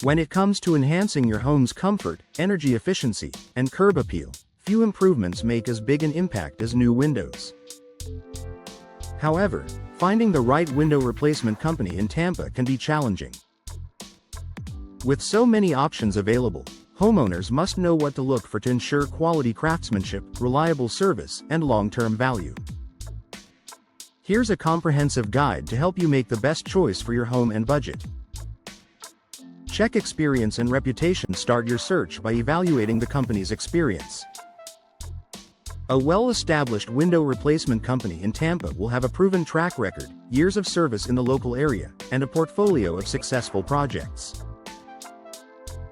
When it comes to enhancing your home's comfort, energy efficiency, and curb appeal, few improvements make as big an impact as new windows. However, finding the right window replacement company in Tampa can be challenging. With so many options available, homeowners must know what to look for to ensure quality craftsmanship, reliable service, and long-term value. Here's a comprehensive guide to help you make the best choice for your home and budget. Check experience and reputation. Start your search by evaluating the company's experience. A well-established window replacement company in Tampa will have a proven track record, years of service in the local area, and a portfolio of successful projects.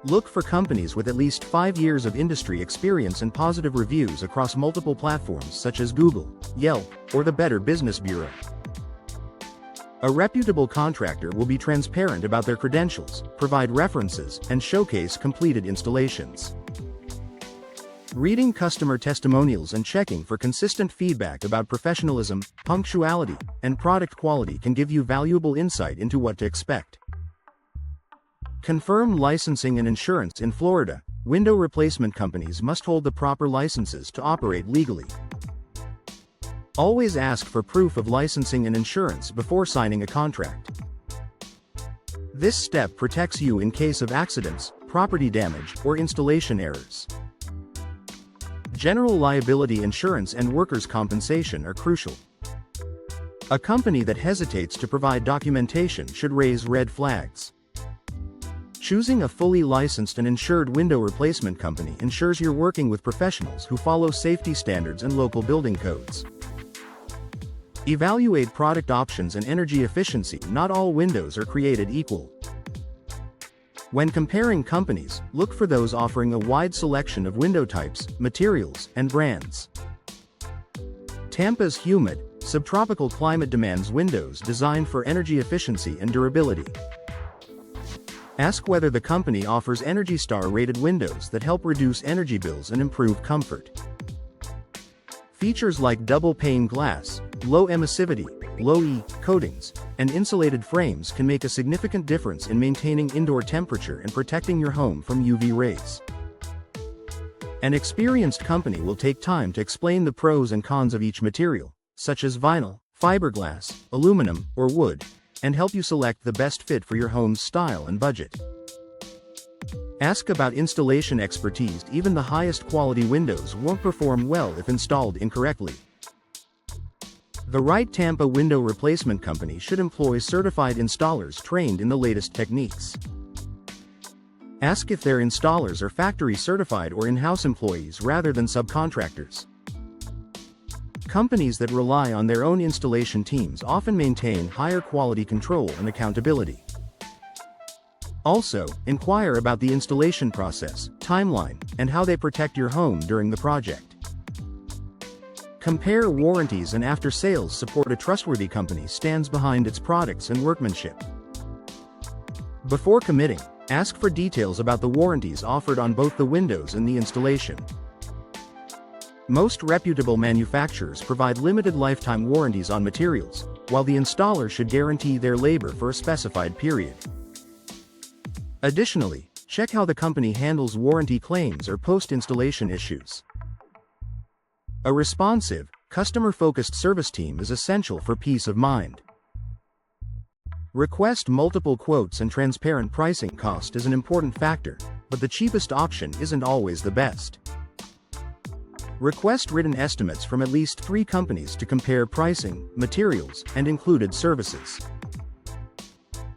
Look for companies with at least 5 years of industry experience and positive reviews across multiple platforms such as Google, Yelp, or the Better Business Bureau. A reputable contractor will be transparent about their credentials, provide references, and showcase completed installations. Reading customer testimonials and checking for consistent feedback about professionalism, punctuality, and product quality can give you valuable insight into what to expect. Confirm licensing and insurance. In Florida, window replacement companies must hold the proper licenses to operate legally. Always ask for proof of licensing and insurance before signing a contract. This step protects you in case of accidents, property damage, or installation errors. General liability insurance and workers' compensation are crucial. A company that hesitates to provide documentation should raise red flags. Choosing a fully licensed and insured window replacement company ensures you're working with professionals who follow safety standards and local building codes. Evaluate product options and energy efficiency. Not all windows are created equal. When comparing companies, look for those offering a wide selection of window types, materials, and brands. Tampa's humid, subtropical climate demands windows designed for energy efficiency and durability. Ask whether the company offers Energy Star-rated windows that help reduce energy bills and improve comfort. Features like double-pane glass, low emissivity, low-E coatings, and insulated frames can make a significant difference in maintaining indoor temperature and protecting your home from UV rays. An experienced company will take time to explain the pros and cons of each material, such as vinyl, fiberglass, aluminum, or wood, and help you select the best fit for your home's style and budget. Ask about installation expertise. Even the highest quality windows won't perform well if installed incorrectly. The right Tampa window replacement company should employ certified installers trained in the latest techniques. Ask if their installers are factory certified or in-house employees rather than subcontractors. Companies that rely on their own installation teams often maintain higher quality control and accountability. Also, inquire about the installation process, timeline, and how they protect your home during the project. Compare warranties and after-sales support. A trustworthy company stands behind its products and workmanship. Before committing, ask for details about the warranties offered on both the windows and the installation. Most reputable manufacturers provide limited lifetime warranties on materials, while the installer should guarantee their labor for a specified period. Additionally, check how the company handles warranty claims or post-installation issues. A responsive, customer-focused service team is essential for peace of mind. Request multiple quotes, and transparent pricing. Cost is an important factor, but the cheapest option isn't always the best. Request written estimates from at least 3 companies to compare pricing, materials, and included services.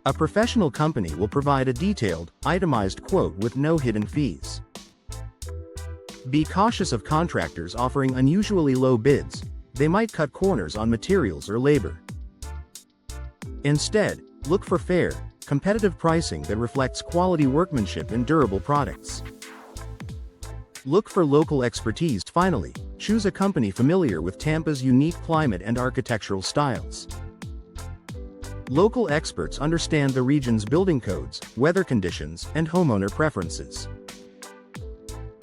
A professional company will provide a detailed, itemized quote with no hidden fees. Be cautious of contractors offering unusually low bids. They might cut corners on materials or labor. Instead, look for fair, competitive pricing that reflects quality workmanship and durable products. Look for local expertise. Finally, choose a company familiar with Tampa's unique climate and architectural styles. Local experts understand the region's building codes, weather conditions, and homeowner preferences.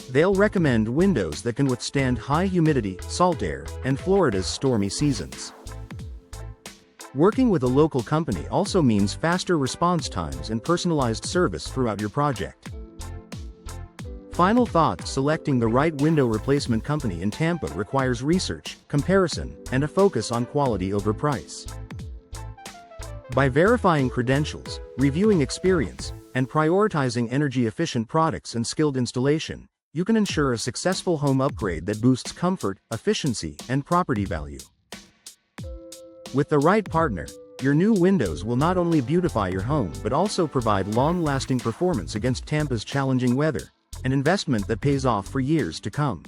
They'll recommend windows that can withstand high humidity, salt air, and Florida's stormy seasons. Working with a local company also means faster response times and personalized service throughout your project. Final thoughts: selecting the right window replacement company in Tampa requires research, comparison, and a focus on quality over price. By verifying credentials, reviewing experience, and prioritizing energy-efficient products and skilled installation, you can ensure a successful home upgrade that boosts comfort, efficiency, and property value. With the right partner, your new windows will not only beautify your home but also provide long-lasting performance against Tampa's challenging weather, an investment that pays off for years to come.